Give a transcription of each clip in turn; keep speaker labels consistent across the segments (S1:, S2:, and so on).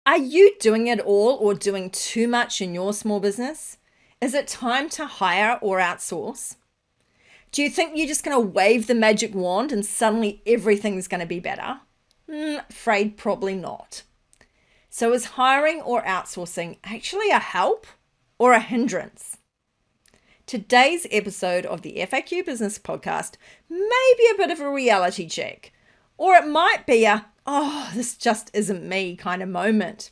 S1: Are you doing it all or doing too much in your small business? Is it time to hire or outsource? Do you think you're just going to wave the magic wand and suddenly everything's going to be better? Afraid probably not. So is hiring or outsourcing actually a help or a hindrance? Today's episode of the FAQ Business Podcast may be a bit of a reality check, or it might be a, oh, this just isn't me kind of moment.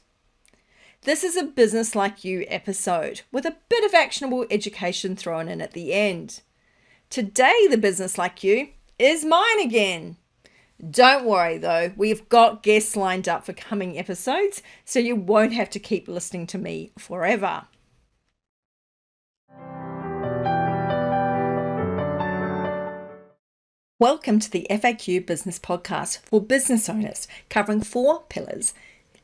S1: This is a business like you episode with a bit of actionable education thrown in at the end. Today, the business like you is mine again. Don't worry though, we've got guests lined up for coming episodes, so you won't have to keep listening to me forever. Welcome to the FAQ Business Podcast for business owners, covering 4 pillars: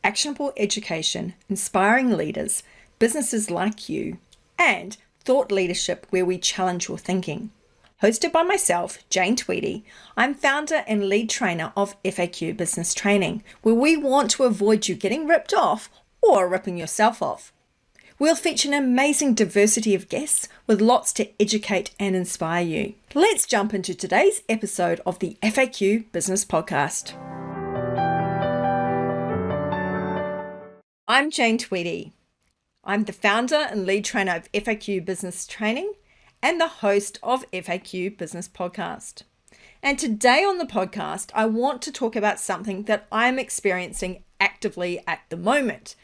S1: actionable education, inspiring leaders, businesses like you, and thought leadership, where we challenge your thinking. Hosted by myself, Jane Tweedy, I'm founder and lead trainer of FAQ Business Training, where we want to avoid you getting ripped off or ripping yourself off. We'll feature an amazing diversity of guests with lots to educate and inspire you. Let's jump into today's episode of the FAQ Business Podcast. I'm Jane Tweedy. I'm the founder and lead trainer of FAQ Business Training and the host of FAQ Business Podcast. And today on the podcast, I want to talk about something that I'm experiencing actively at the moment,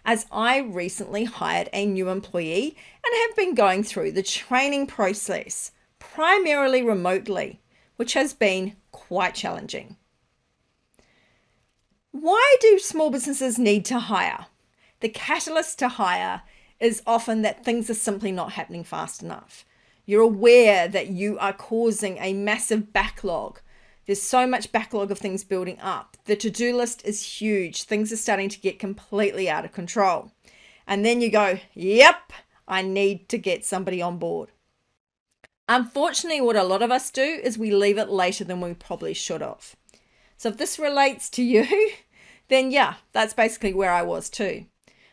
S1: as I recently hired a new employee and have been going through the training process, primarily remotely, which has been quite challenging. Why do small businesses need to hire? The catalyst to hire is often that things are simply not happening fast enough. You're aware that you are causing a massive backlog. There's so much backlog of things building up. The to-do list is huge. Things are starting to get completely out of control. And then you go, yep, I need to get somebody on board. Unfortunately, what a lot of us do is we leave it later than we probably should have. So if this relates to you, then yeah, that's basically where I was too.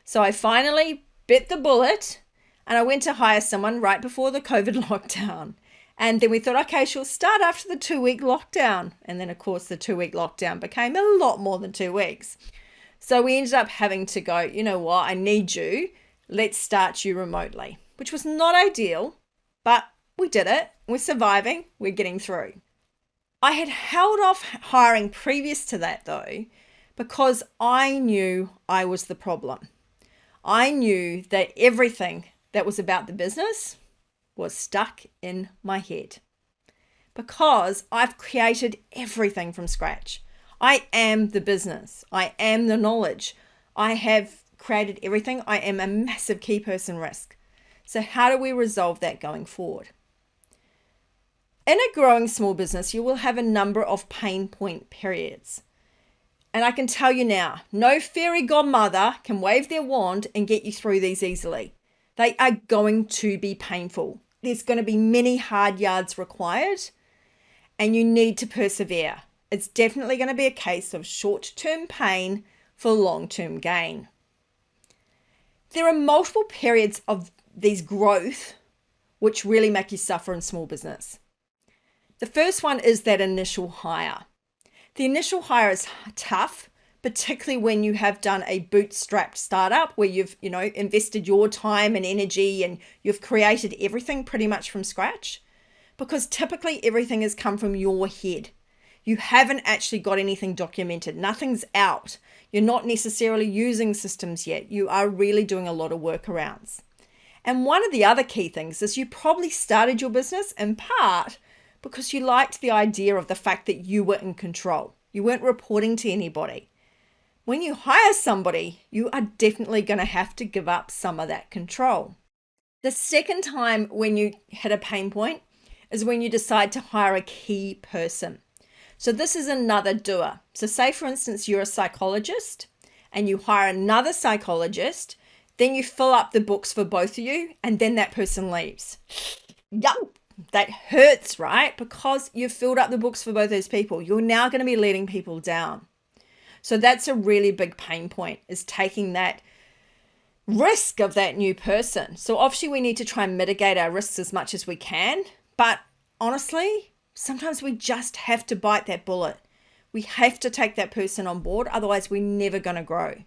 S1: So I finally bit the bullet and I went to hire someone right before the COVID lockdown. And then we thought, okay, she'll start after the 2-week lockdown. And then, of course, the 2-week lockdown became a lot more than 2 weeks. So we ended up having to go, you know what, I need you. Let's start you remotely, which was not ideal, but we did it. We're surviving. We're getting through. I had held off hiring previous to that, though, because I knew I was the problem. I knew that everything that was about the business was stuck in my head because I've created everything from scratch. I am the business. I am the knowledge. I have created everything. I am a massive key person risk. So how do we resolve that going forward? In a growing small business, you will have a number of pain point periods. And I can tell you now, no fairy godmother can wave their wand and get you through these easily. They are going to be painful. There's going to be many hard yards required and you need to persevere. It's definitely going to be a case of short-term pain for long-term gain. There are multiple periods of these growth which really make you suffer in small business. The first one is that initial hire. The initial hire is tough, particularly when you have done a bootstrapped startup where you've, invested your time and energy and you've created everything pretty much from scratch, because typically everything has come from your head. You haven't actually got anything documented. Nothing's out. You're not necessarily using systems yet. You are really doing a lot of workarounds. And one of the other key things is you probably started your business in part because you liked the idea of the fact that you were in control. You weren't reporting to anybody. When you hire somebody, you are definitely going to have to give up some of that control. The second time when you hit a pain point is when you decide to hire a key person. So this is another doer. So say, for instance, you're a psychologist and you hire another psychologist, then you fill up the books for both of you and then that person leaves. Yup. That hurts, right? Because you've filled up the books for both those people. You're now going to be letting people down. So that's a really big pain point, is taking that risk of that new person. So obviously we need to try and mitigate our risks as much as we can. But honestly, sometimes we just have to bite that bullet. We have to take that person on board. Otherwise, we're never going to grow.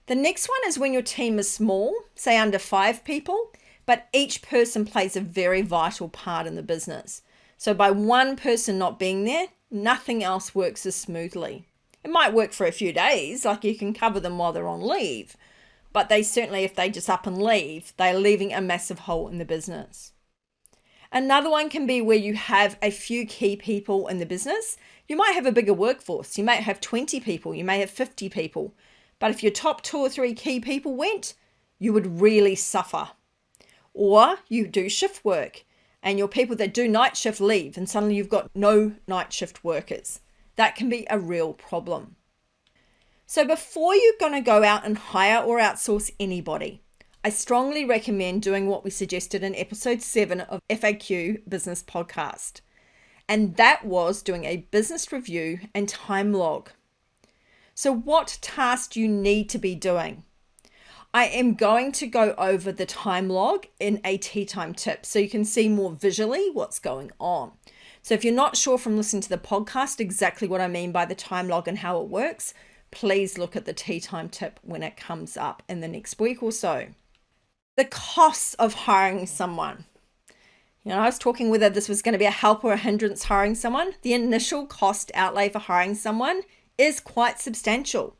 S1: The next one is when your team is small, say under 5 people, but each person plays a very vital part in the business. So by one person not being there, nothing else works as smoothly. It might work for a few days, like you can cover them while they're on leave, but they certainly, if they just up and leave, they're leaving a massive hole in the business. Another one can be where you have a few key people in the business. You might have a bigger workforce. You might have 20 people, you may have 50 people. But if your top 2 or 3 key people went, you would really suffer. Or you do shift work and your people that do night shift leave and suddenly you've got no night shift workers. That can be a real problem. So before you're going to go out and hire or outsource anybody, I strongly recommend doing what we suggested in episode 7 of FAQ Business Podcast. And that was doing a business review and time log. So what tasks do you need to be doing? I am going to go over the time log in a tea time tip so you can see more visually what's going on. So if you're not sure from listening to the podcast exactly what I mean by the time log and how it works, please look at the tea time tip when it comes up in the next week or so. The costs of hiring someone. I was talking whether this was going to be a help or a hindrance hiring someone. The initial cost outlay for hiring someone is quite substantial.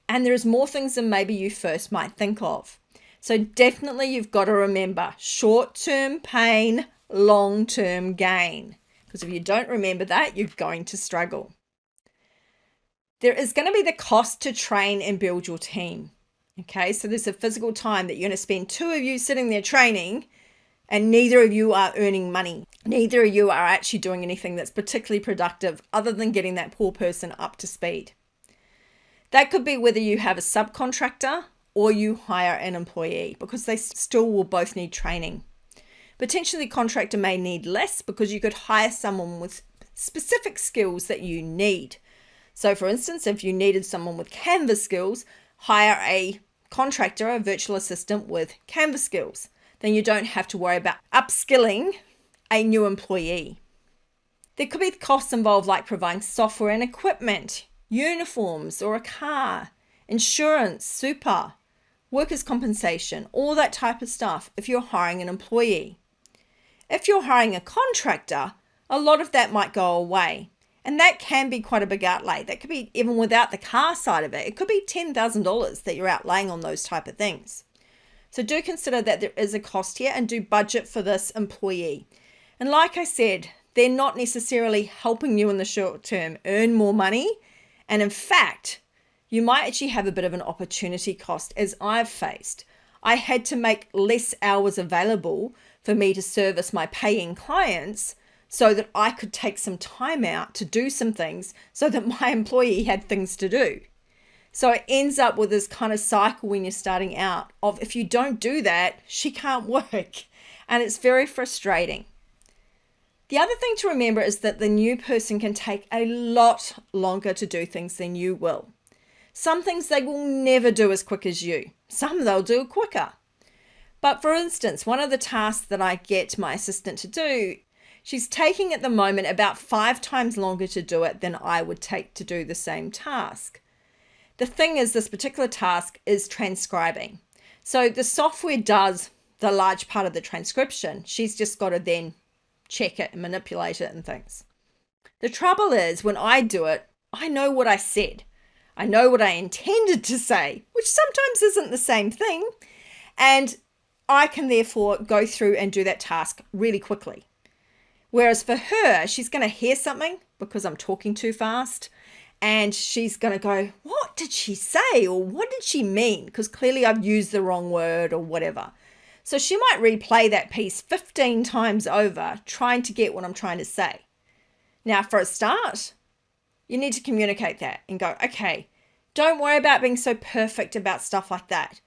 S1: And there's more things than maybe you first might think of. So definitely you've got to remember short-term pain, long-term gain. Because if you don't remember that, you're going to struggle. There is going to be the cost to train and build your team. Okay, so there's a physical time that you're going to spend 2 of you sitting there training and neither of you are earning money. Neither of you are actually doing anything that's particularly productive other than getting that poor person up to speed. That could be whether you have a subcontractor or you hire an employee because they still will both need training. Potentially the contractor may need less because you could hire someone with specific skills that you need. So for instance, if you needed someone with Canvas skills, hire a contractor, a virtual assistant with Canvas skills. Then you don't have to worry about upskilling a new employee. There could be costs involved like providing software and equipment, uniforms or a car, insurance, super, workers' compensation, all that type of stuff if you're hiring an employee. If you're hiring a contractor, a lot of that might go away. And that can be quite a big outlay. That could be even without the car side of it. It could be $10,000 that you're outlaying on those type of things. So do consider that there is a cost here and do budget for this employee. And like I said, they're not necessarily helping you in the short term earn more money. And in fact, you might actually have a bit of an opportunity cost as I've faced. I had to make less hours available for me to service my paying clients so that I could take some time out to do some things so that my employee had things to do. So it ends up with this kind of cycle when you're starting out of if you don't do that, she can't work. And it's very frustrating. The other thing to remember is that the new person can take a lot longer to do things than you will. Some things they will never do as quick as you. Some they'll do quicker. But for instance, one of the tasks that I get my assistant to do, she's taking at the moment about 5 times longer to do it than I would take to do the same task. The thing is, this particular task is transcribing. So the software does the large part of the transcription. She's just got to then check it and manipulate it and things. The trouble is when I do it, I know what I said. I know what I intended to say, which sometimes isn't the same thing. And I can therefore go through and do that task really quickly. Whereas for her, she's going to hear something because I'm talking too fast. And she's going to go, what did she say? Or what did she mean? Because clearly I've used the wrong word or whatever. So she might replay that piece 15 times over, trying to get what I'm trying to say. Now, for a start, you need to communicate that and go, okay, don't worry about being so perfect about stuff like that.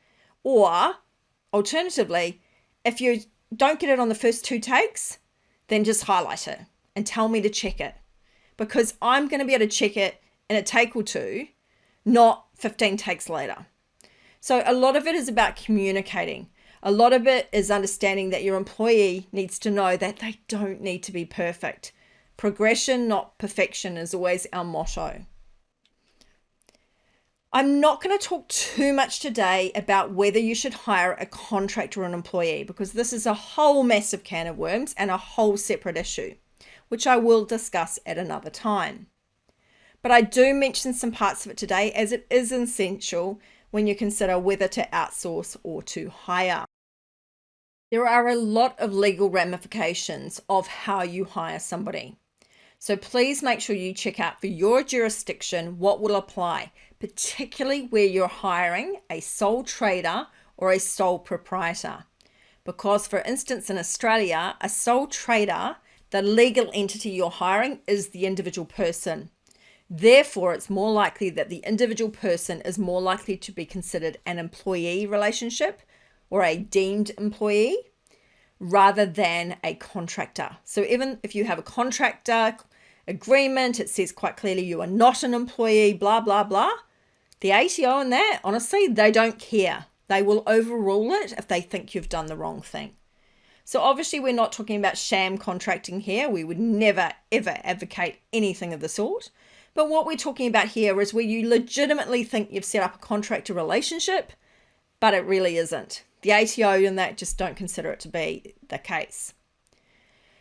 S1: Or alternatively, if you don't get it on the first 2 takes, then just highlight it and tell me to check it. Because I'm going to be able to check it in a take or two, not 15 takes later. So a lot of it is about communicating. A lot of it is understanding that your employee needs to know that they don't need to be perfect. Progression, not perfection, is always our motto. I'm not going to talk too much today about whether you should hire a contractor or an employee, because this is a whole massive can of worms and a whole separate issue, which I will discuss at another time. But I do mention some parts of it today, as it is essential when you consider whether to outsource or to hire. There are a lot of legal ramifications of how you hire somebody. So please make sure you check out for your jurisdiction what will apply, particularly where you're hiring a sole trader or a sole proprietor. Because for instance, in Australia, a sole trader, the legal entity you're hiring is the individual person. Therefore, it's more likely that the individual person is more likely to be considered an employee relationship or a deemed employee rather than a contractor. So even if you have a contractor agreement, it says quite clearly you are not an employee, blah, blah, blah. The ATO and that, honestly, they don't care. They will overrule it if they think you've done the wrong thing. So obviously we're not talking about sham contracting here. We would never, ever advocate anything of the sort. But what we're talking about here is where you legitimately think you've set up a contractor relationship, but it really isn't. The ATO and that just don't consider it to be the case.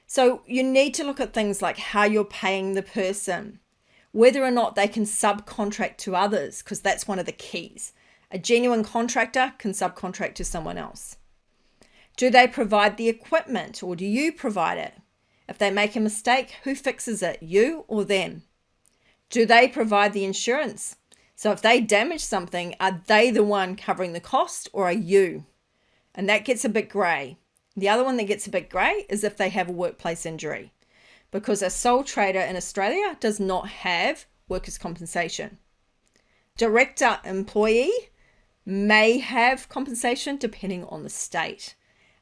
S1: So you need to look at things like how you're paying the person, whether or not they can subcontract to others, because that's one of the keys. A genuine contractor can subcontract to someone else. Do they provide the equipment, or do you provide it? If they make a mistake, who fixes it, you or them? Do they provide the insurance? So if they damage something, are they the one covering the cost, or are you? And that gets a bit grey. The other one that gets a bit grey is if they have a workplace injury, because a sole trader in Australia does not have workers' compensation. Director employee may have compensation depending on the state,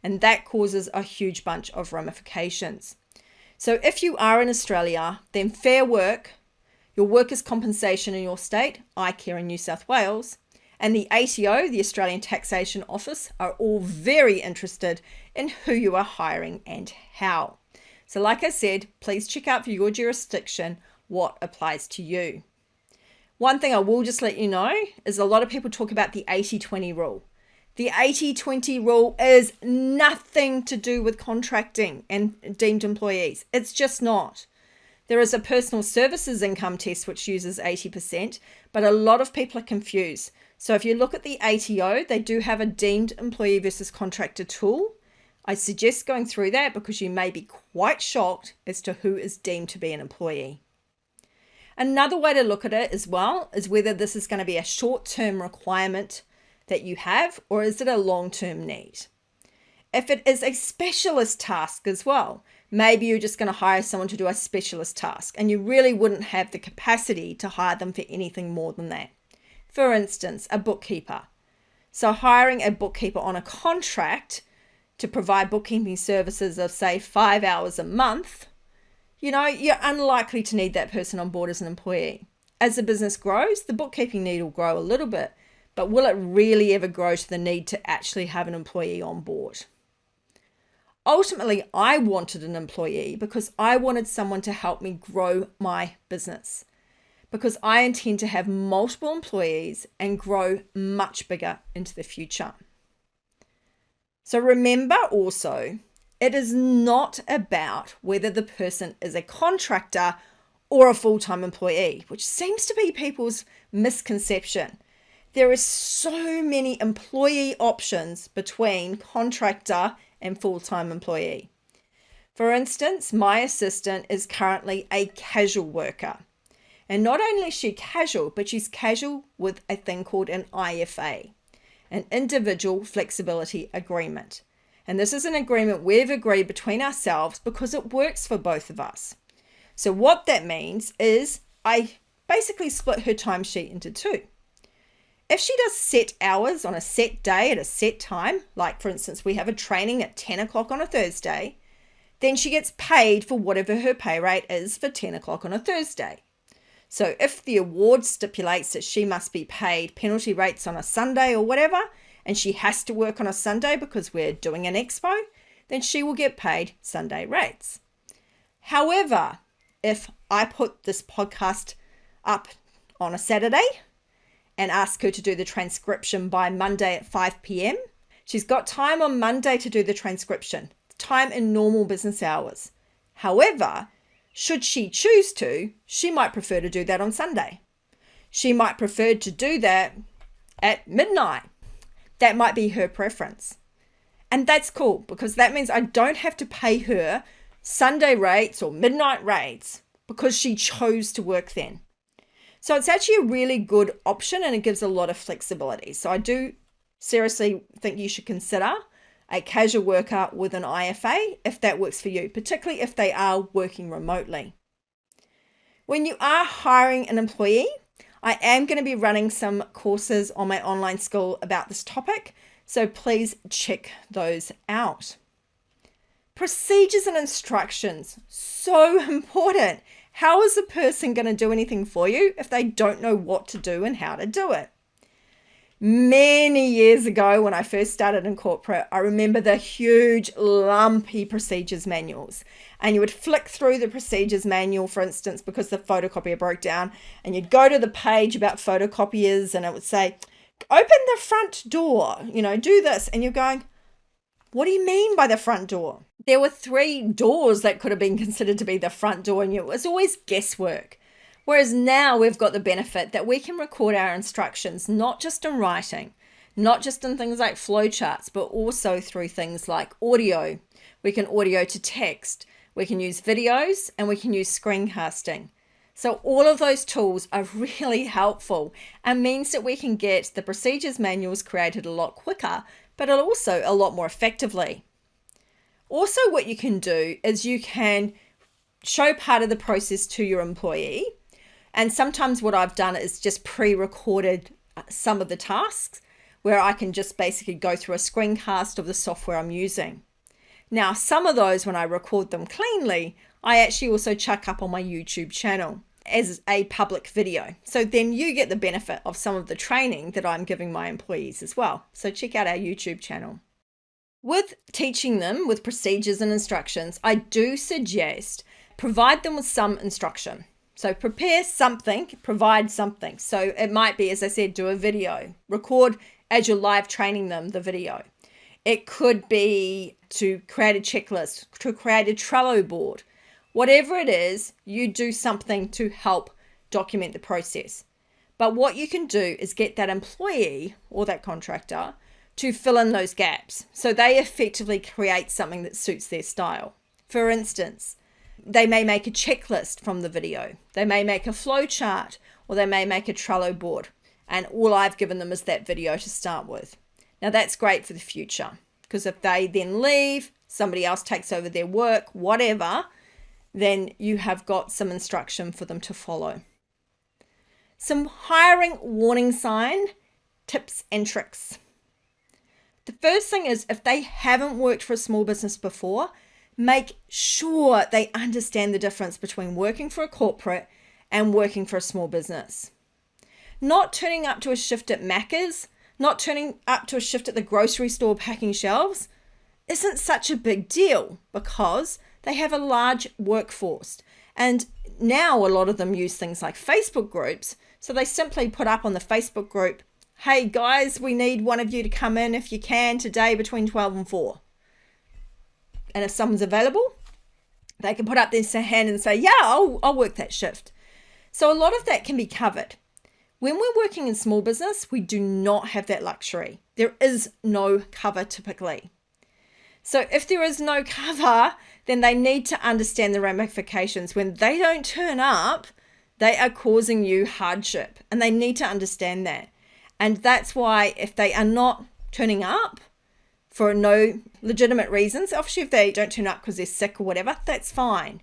S1: and that causes a huge bunch of ramifications. So if you are in Australia, then Fair Work, your workers' compensation in your state, iCare in New South Wales, and the ATO, the Australian Taxation Office, are all very interested in who you are hiring and how. So like I said, please check out for your jurisdiction what applies to you. One thing I will just let you know is a lot of people talk about the 80-20 rule. The 80-20 rule is nothing to do with contracting and deemed employees. It's just not. There is a personal services income test which uses 80%, but a lot of people are confused. So if you look at the ATO, they do have a deemed employee versus contractor tool. I suggest going through that because you may be quite shocked as to who is deemed to be an employee. Another way to look at it as well is whether this is going to be a short-term requirement that you have, or is it a long-term need? If it is a specialist task as well, maybe you're just going to hire someone to do a specialist task and you really wouldn't have the capacity to hire them for anything more than that. For instance, a bookkeeper. So hiring a bookkeeper on a contract to provide bookkeeping services of say 5 hours a month, you're unlikely to need that person on board as an employee. As the business grows, the bookkeeping need will grow a little bit, but will it really ever grow to the need to actually have an employee on board? Ultimately, I wanted an employee because I wanted someone to help me grow my business, because I intend to have multiple employees and grow much bigger into the future. So remember also, it is not about whether the person is a contractor or a full-time employee, which seems to be people's misconception. There is so many employee options between contractor and full-time employee. For instance, my assistant is currently a casual worker. And not only is she casual, but she's casual with a thing called an IFA, an individual flexibility agreement. And this is an agreement we've agreed between ourselves because it works for both of us. So what that means is I basically split her timesheet into two. If she does set hours on a set day at a set time, like for instance, we have a training at 10 o'clock on a Thursday, then she gets paid for whatever her pay rate is for 10 o'clock on a Thursday. So if the award stipulates that she must be paid penalty rates on a Sunday or whatever, and she has to work on a Sunday because we're doing an expo, then she will get paid Sunday rates. However, if I put this podcast up on a Saturday and ask her to do the transcription by Monday at 5 p.m., she's got time on Monday to do the transcription, time in normal business hours. However, should she choose to, she might prefer to do that on Sunday. She might prefer to do that at midnight. That might be her preference. And that's cool, because that means I don't have to pay her Sunday rates or midnight rates because she chose to work then. So it's actually a really good option, and it gives a lot of flexibility. So I do seriously think you should consider a casual worker with an IFA if that works for you, particularly if they are working remotely. When you are hiring an employee, I am going to be running some courses on my online school about this topic, so please check those out. Procedures and instructions, so important. How is a person going to do anything for you if they don't know what to do and how to do it? Many years ago, when I first started in corporate, I remember the huge lumpy procedures manuals. And you would flick through the procedures manual, for instance, because the photocopier broke down, and you'd go to the page about photocopiers and it would say, open the front door, do this. And you're going, what do you mean by the front door? There were 3 doors that could have been considered to be the front door, and it was always guesswork. Whereas now we've got the benefit that we can record our instructions, not just in writing, not just in things like flowcharts, but also through things like audio. We can audio to text, we can use videos, and we can use screencasting. So all of those tools are really helpful and means that we can get the procedures manuals created a lot quicker, but also a lot more effectively. Also, what you can do is you can show part of the process to your employee. And sometimes what I've done is just pre-recorded some of the tasks where I can just basically go through a screencast of the software I'm using. Now, some of those, when I record them cleanly, I actually also chuck up on my YouTube channel as a public video. So then you get the benefit of some of the training that I'm giving my employees as well. So check out our YouTube channel. With teaching them with procedures and instructions, I do suggest provide them with some instruction. So prepare something, provide something. So it might be, as I said, do a video, record as you're live training them the video. It could be to create a checklist, to create a Trello board. Whatever it is, you do something to help document the process. But what you can do is get that employee or that contractor to fill in those gaps. So they effectively create something that suits their style. For instance, they may make a checklist from the video. They may make a flow chart, or they may make a Trello board. And all I've given them is that video to start with. Now that's great for the future, because if they then leave, somebody else takes over their work, whatever, then you have got some instruction for them to follow. Some hiring warning sign tips and tricks. The first thing is, if they haven't worked for a small business before, make sure they understand the difference between working for a corporate and working for a small business. Not turning up to a shift at Macca's, not turning up to a shift at the grocery store packing shelves isn't such a big deal, because they have a large workforce. And now a lot of them use things like Facebook groups. So they simply put up on the Facebook group, hey guys, we need one of you to come in if you can today between 12 and 4. And if someone's available, they can put up their hand and say, yeah, I'll work that shift. So a lot of that can be covered. When we're working in small business, we do not have that luxury. There is no cover typically. So if there is no cover, then they need to understand the ramifications. When they don't turn up, they are causing you hardship, and they need to understand that. And that's why if they are not turning up for no legitimate reasons, obviously if they don't turn up because they're sick or whatever, that's fine.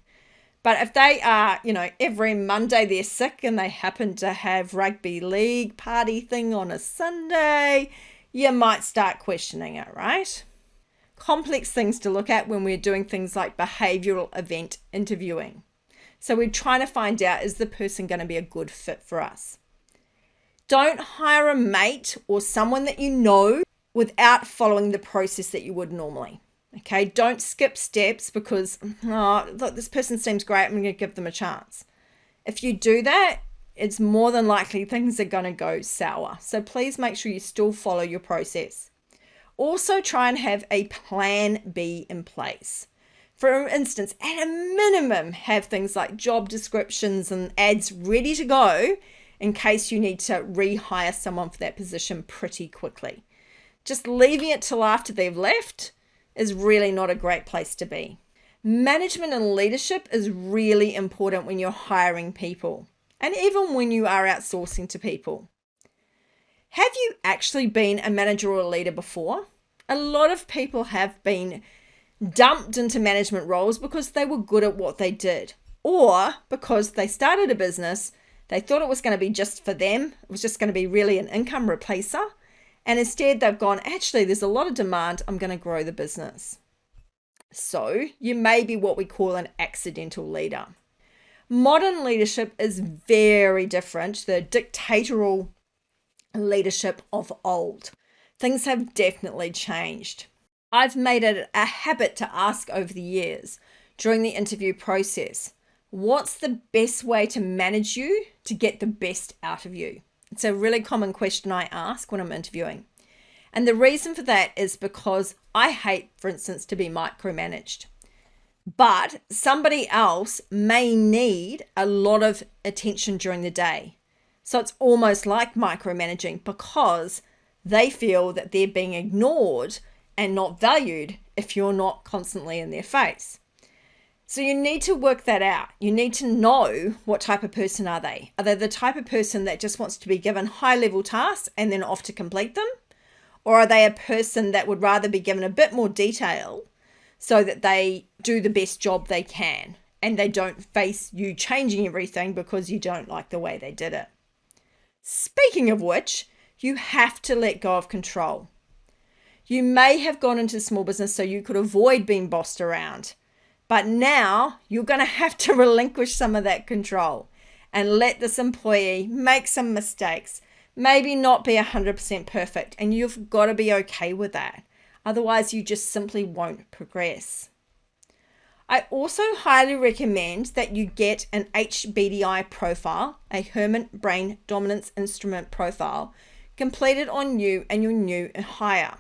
S1: But if they are, every Monday they're sick and they happen to have rugby league party thing on a Sunday, you might start questioning it, right? Complex things to look at when we're doing things like behavioral event interviewing. So we're trying to find out, is the person going to be a good fit for us? Don't hire a mate or someone that you know without following the process that you would normally. Okay, don't skip steps because, look, this person seems great, I'm going to give them a chance. If you do that, it's more than likely things are going to go sour. So please make sure you still follow your process. Also, try and have a plan B in place. For instance, at a minimum, have things like job descriptions and ads ready to go in case you need to rehire someone for that position pretty quickly. Just leaving it till after they've left is really not a great place to be. Management and leadership is really important when you're hiring people, and even when you are outsourcing to people. Have you actually been a manager or a leader before? A lot of people have been dumped into management roles because they were good at what they did, or because they started a business, they thought it was going to be just for them, it was just going to be really an income replacer, and instead they've gone, actually, there's a lot of demand, I'm going to grow the business. So you may be what we call an accidental leader. Modern leadership is very different to the dictatorial leadership of old. Things have definitely changed. I've made it a habit to ask over the years during the interview process, what's the best way to manage you to get the best out of you? It's a really common question I ask when I'm interviewing. And the reason for that is because I hate, for instance, to be micromanaged. But somebody else may need a lot of attention during the day. So it's almost like micromanaging because they feel that they're being ignored and not valued if you're not constantly in their face. So you need to work that out. You need to know what type of person are they. Are they the type of person that just wants to be given high-level tasks and then off to complete them? Or are they a person that would rather be given a bit more detail so that they do the best job they can and they don't face you changing everything because you don't like the way they did it? Speaking of which, you have to let go of control. You may have gone into small business so you could avoid being bossed around, but now you're going to have to relinquish some of that control and let this employee make some mistakes, maybe not be 100% perfect, and you've got to be okay with that. Otherwise, you just simply won't progress. I also highly recommend that you get an HBDI profile, a Hermit Brain Dominance Instrument profile, completed on you and your new hire.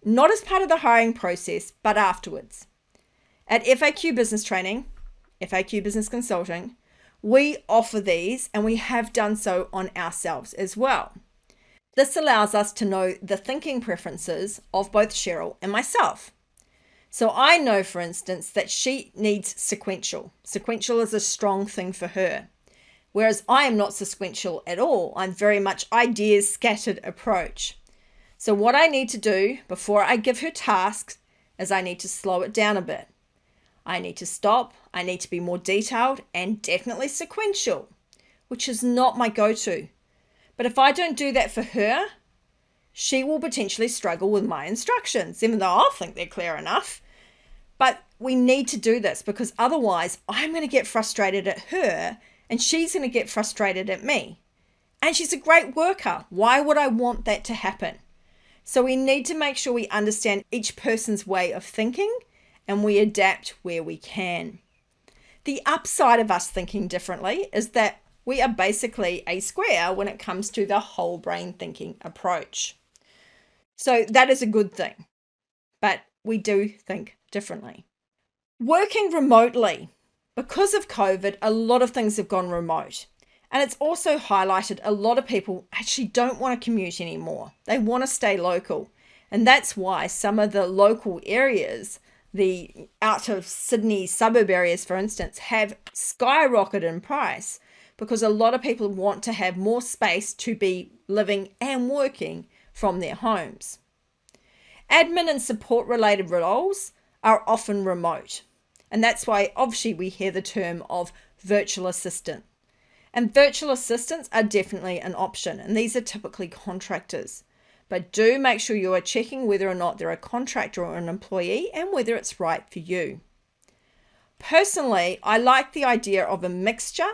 S1: Not as part of the hiring process, but afterwards. At FAQ Business Training, FAQ Business Consulting, we offer these and we have done so on ourselves as well. This allows us to know the thinking preferences of both Cheryl and myself. So I know, for instance, that she needs sequential. Sequential is a strong thing for her. Whereas I am not sequential at all. I'm very much ideas scattered approach. So what I need to do before I give her tasks is I need to slow it down a bit. I need to stop. I need to be more detailed and definitely sequential, which is not my go-to. But if I don't do that for her, she will potentially struggle with my instructions, even though I'll think they're clear enough. But we need to do this because otherwise I'm going to get frustrated at her and she's going to get frustrated at me. And she's a great worker. Why would I want that to happen? So we need to make sure we understand each person's way of thinking and we adapt where we can. The upside of us thinking differently is that we are basically a square when it comes to the whole brain thinking approach. So that is a good thing, but we do think differently. Working remotely. Because of COVID, a lot of things have gone remote. And it's also highlighted a lot of people actually don't want to commute anymore. They want to stay local. And that's why some of the local areas, the out of Sydney suburb areas, for instance, have skyrocketed in price because a lot of people want to have more space to be living and working from their homes. Admin and support related roles are often remote. And that's why obviously we hear the term of virtual assistant. And virtual assistants are definitely an option. And these are typically contractors. But do make sure you are checking whether or not they're a contractor or an employee and whether it's right for you. Personally, I like the idea of a mixture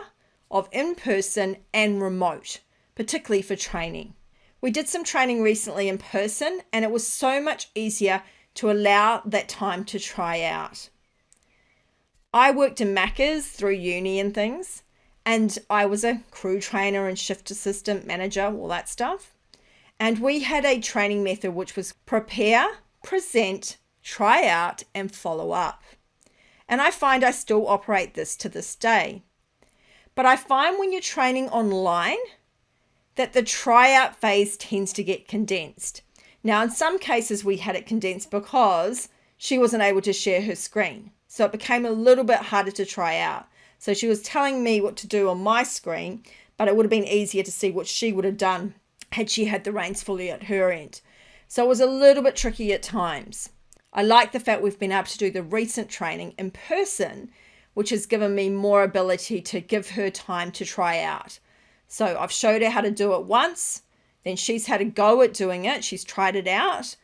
S1: of in-person and remote, particularly for training. We did some training recently in person, and it was so much easier to allow that time to try out. I worked in Macca's through uni and things, and I was a crew trainer and shift assistant manager, all that stuff. And we had a training method which was prepare, present, try out, and follow up. And I find I still operate this to this day. But I find when you're training online that the tryout phase tends to get condensed. Now, in some cases, we had it condensed because she wasn't able to share her screen. So it became a little bit harder to try out. So she was telling me what to do on my screen, but it would have been easier to see what she would have done had she had the reins fully at her end. So it was a little bit tricky at times. I like the fact we've been able to do the recent training in person, which has given me more ability to give her time to try out. So I've showed her how to do it once, then she's had a go at doing it. She's tried it out,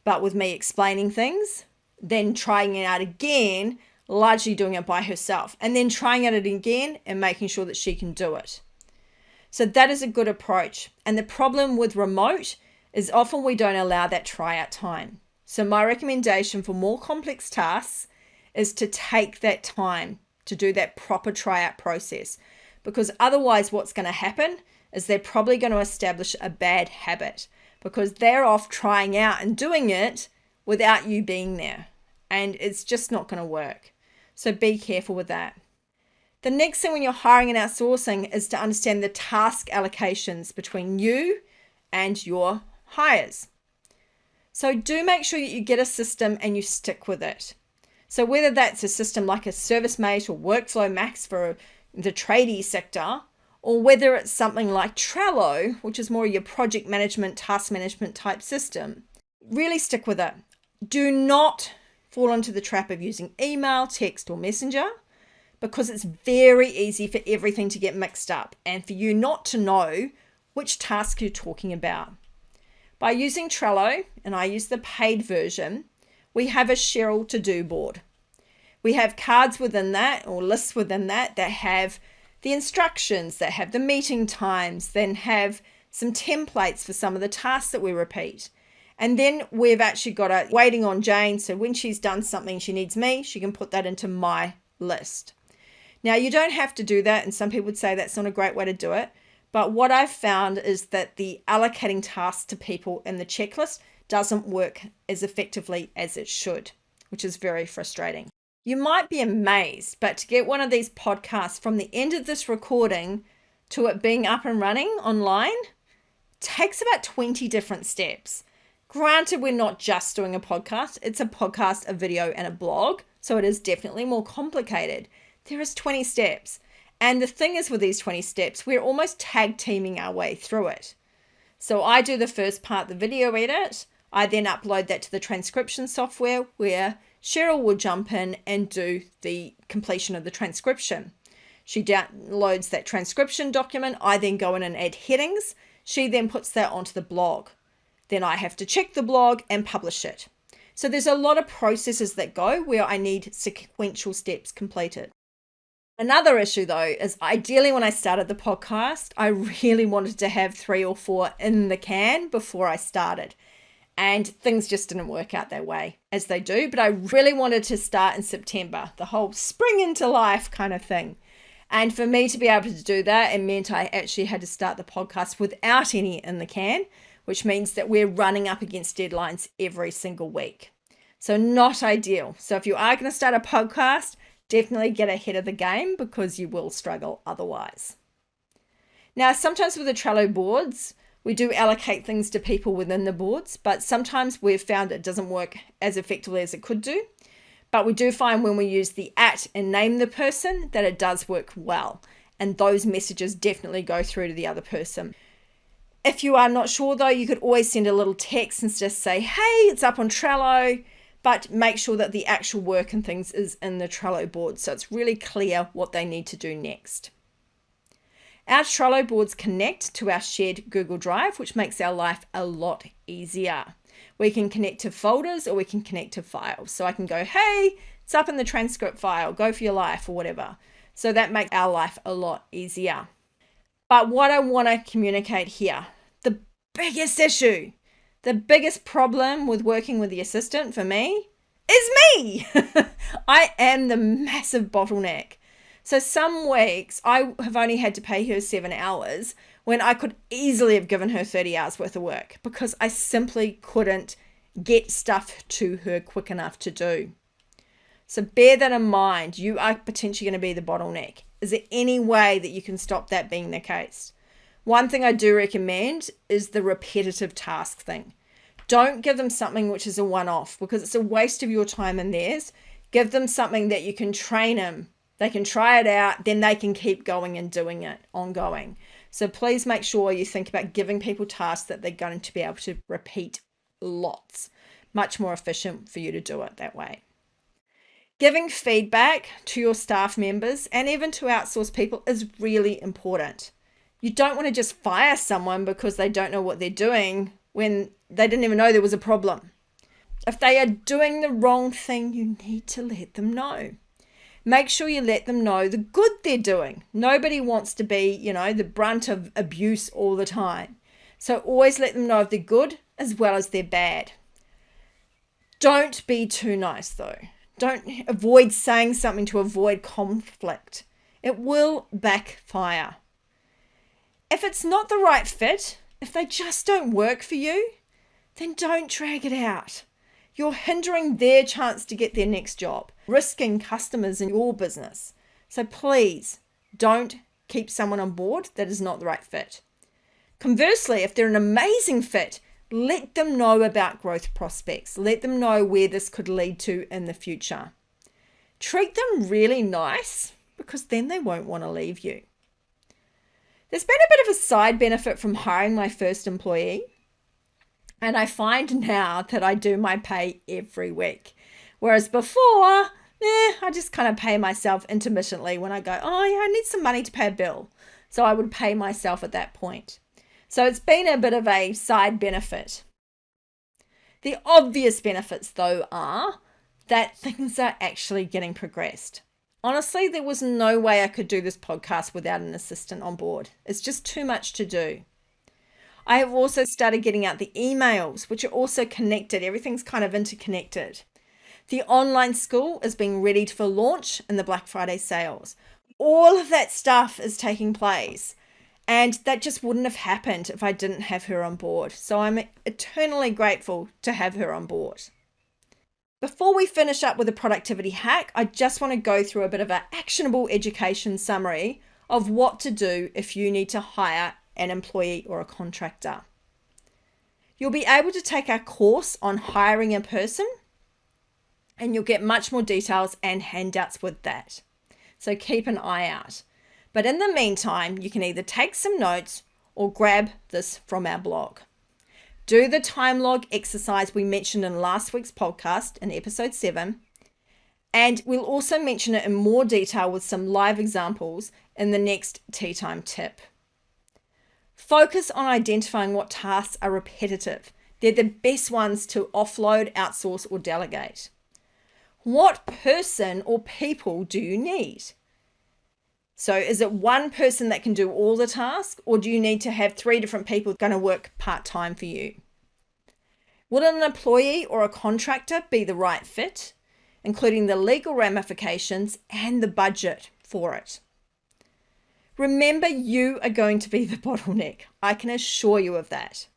S1: but with me explaining things, then trying it out again, largely doing it by herself, and then trying it again and making sure that she can do it. So that is a good approach. And the problem with remote is often we don't allow that tryout time. So my recommendation for more complex tasks is to take that time to do that proper tryout process, because otherwise what's going to happen is they're probably going to establish a bad habit because they're off trying out and doing it without you being there, and it's just not going to work. So be careful with that. The next thing when you're hiring and outsourcing is to understand the task allocations between you and your hires. So do make sure that you get a system and you stick with it. So whether that's a system like a ServiceMate or Workflow Max for the tradie sector, or whether it's something like Trello, which is more your project management, task management type system, really stick with it. Do not fall into the trap of using email, text, or messenger, because it's very easy for everything to get mixed up and for you not to know which task you're talking about. By using Trello, and I use the paid version, we have a Cheryl to-do board. We have cards within that, or lists within that have the instructions, that have the meeting times, then have some templates for some of the tasks that we repeat. And then we've actually got a waiting on Jane. So when she's done something she needs me, she can put that into my list. Now, you don't have to do that. And some people would say that's not a great way to do it. But what I've found is that the allocating tasks to people in the checklist doesn't work as effectively as it should, which is very frustrating. You might be amazed, but to get one of these podcasts from the end of this recording to it being up and running online takes about 20 different steps. Granted, we're not just doing a podcast. It's a podcast, a video, and a blog. So it is definitely more complicated. There is 20 steps. And the thing is with these 20 steps, we're almost tag teaming our way through it. So I do the first part, the video edit. I then upload that to the transcription software where Cheryl will jump in and do the completion of the transcription. She downloads that transcription document. I then go in and add headings. She then puts that onto the blog. Then I have to check the blog and publish it. So there's a lot of processes that go where I need sequential steps completed. Another issue though is ideally when I started the podcast, I really wanted to have 3 or 4 in the can before I started. And things just didn't work out that way as they do. But I really wanted to start in September, the whole spring into life kind of thing. And for me to be able to do that, it meant I actually had to start the podcast without any in the can, which means that we're running up against deadlines every single week. So not ideal. So if you are going to start a podcast, definitely get ahead of the game because you will struggle otherwise. Now, sometimes with the Trello boards, we do allocate things to people within the boards, but sometimes we've found it doesn't work as effectively as it could do. But we do find when we use the @ and name the person that it does work well. And those messages definitely go through to the other person. If you are not sure though, you could always send a little text and just say, hey, it's up on Trello, but make sure that the actual work and things is in the Trello board. So it's really clear what they need to do next. Our Trello boards connect to our shared Google Drive, which makes our life a lot easier. We can connect to folders or we can connect to files. So I can go, hey, It's up in the transcript file, go for your life or whatever. So that makes our life a lot easier. But what I want to communicate here, the biggest issue, the biggest problem with working with the assistant for me is me. I am the massive bottleneck. So some weeks I have only had to pay her 7 hours when I could easily have given her 30 hours worth of work because I simply couldn't get stuff to her quick enough to do. So bear that in mind. You are potentially going to be the bottleneck. Is there any way that you can stop that being the case? One thing I do recommend is the repetitive task thing. Don't give them something which is a one-off because it's a waste of your time and theirs. Give them something that you can train them. They can try it out, then they can keep going and doing it ongoing. So please make sure you think about giving people tasks that they're going to be able to repeat lots. Much more efficient for you to do it that way. Giving feedback to your staff members and even to outsource people is really important. You don't want to just fire someone because they don't know what they're doing when they didn't even know there was a problem. If they are doing the wrong thing, you need to let them know. Make sure you let them know the good they're doing. Nobody wants to be, the brunt of abuse all the time. So always let them know if they're good as well as they're bad. Don't be too nice though. Don't avoid saying something to avoid conflict. It will backfire. If it's not the right fit, if they just don't work for you, then don't drag it out. You're hindering their chance to get their next job, risking customers in your business. So please don't keep someone on board that is not the right fit. Conversely, if they're an amazing fit, let them know about growth prospects. Let them know where this could lead to in the future. Treat them really nice because then they won't want to leave you. There's been a bit of a side benefit from hiring my first employee. And I find now that I do my pay every week. Whereas before, I just kind of pay myself intermittently when I go, I need some money to pay a bill. So I would pay myself at that point. So it's been a bit of a side benefit. The obvious benefits, though, are that things are actually getting progressed. Honestly, there was no way I could do this podcast without an assistant on board. It's just too much to do. I have also started getting out the emails, which are also connected. Everything's kind of interconnected. The online school is being ready for launch in the Black Friday sales. All of that stuff is taking place. And that just wouldn't have happened if I didn't have her on board. So I'm eternally grateful to have her on board. Before we finish up with a productivity hack, I just want to go through a bit of an actionable education summary of what to do if you need to hire an employee or a contractor. You'll be able to take our course on hiring a person and you'll get much more details and handouts with that. So keep an eye out. But in the meantime, you can either take some notes or grab this from our blog. Do the time log exercise we mentioned in last week's podcast in episode 7. And we'll also mention it in more detail with some live examples in the next tea time tip. Focus on identifying what tasks are repetitive. They're the best ones to offload, outsource, or delegate. What person or people do you need? So is it one person that can do all the tasks, or do you need to have 3 different people going to work part-time for you? Will an employee or a contractor be the right fit, including the legal ramifications and the budget for it? Remember, you are going to be the bottleneck. I can assure you of that.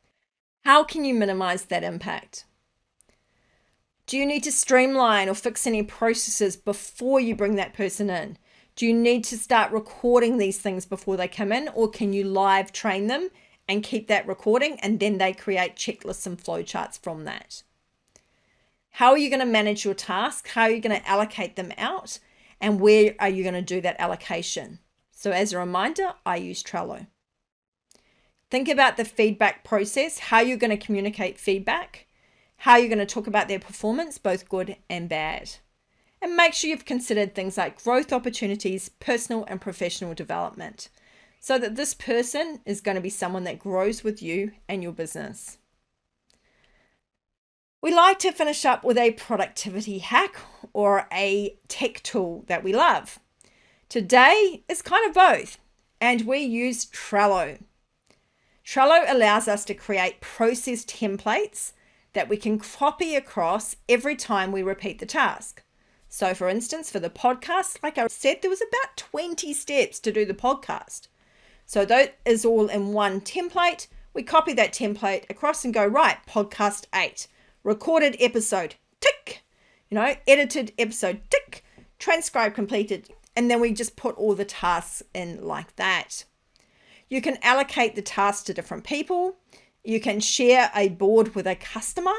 S1: How can you minimize that impact? Do you need to streamline or fix any processes before you bring that person in? Do you need to start recording these things before they come in, or can you live train them and keep that recording and then they create checklists and flowcharts from that? How are you going to manage your tasks? How are you going to allocate them out? And where are you going to do that allocation? So as a reminder, I use Trello. Think about the feedback process, how you're going to communicate feedback, how you're going to talk about their performance, both good and bad. And make sure you've considered things like growth opportunities, personal and professional development, so that this person is going to be someone that grows with you and your business. We like to finish up with a productivity hack or a tech tool that we love. Today is kind of both, and we use Trello. Trello allows us to create process templates that we can copy across every time we repeat the task. So for instance, for the podcast, like I said, there was about 20 steps to do the podcast. So that is all in one template. We copy that template across and go, right, podcast 8, recorded episode, tick, edited episode, tick, transcribe completed. And then we just put all the tasks in like that. You can allocate the tasks to different people. You can share a board with a customer,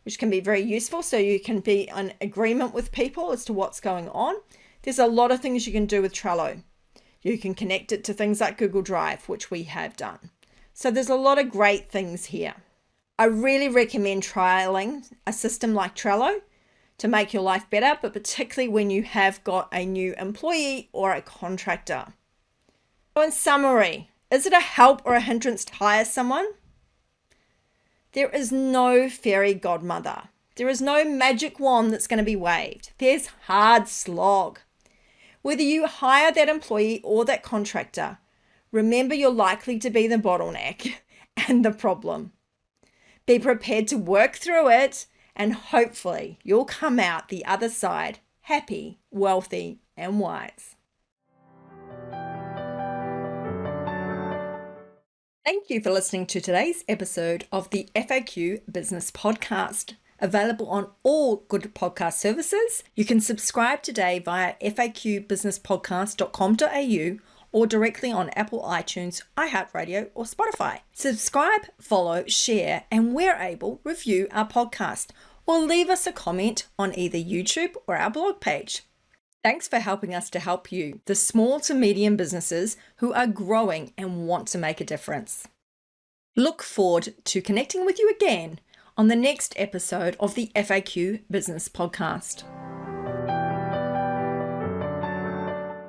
S1: which can be very useful. So you can be in agreement with people as to what's going on. There's a lot of things you can do with Trello. You can connect it to things like Google Drive, which we have done. So there's a lot of great things here. I really recommend trialing a system like Trello to make your life better, but particularly when you have got a new employee or a contractor. So in summary, is it a help or a hindrance to hire someone? There is no fairy godmother. There is no magic wand that's going to be waved. There's hard slog. Whether you hire that employee or that contractor, remember you're likely to be the bottleneck and the problem. Be prepared to work through it, and hopefully you'll come out the other side happy, wealthy, and wise. Thank you for listening to today's episode of the FAQ Business Podcast. Available on all good podcast services. You can subscribe today via faqbusinesspodcast.com.au or directly on Apple iTunes, iHeartRadio, or Spotify. Subscribe, follow, share, and where able, review our podcast or leave us a comment on either YouTube or our blog page. Thanks for helping us to help you, the small to medium businesses who are growing and want to make a difference. Look forward to connecting with you again on the next episode of the FAQ Business Podcast.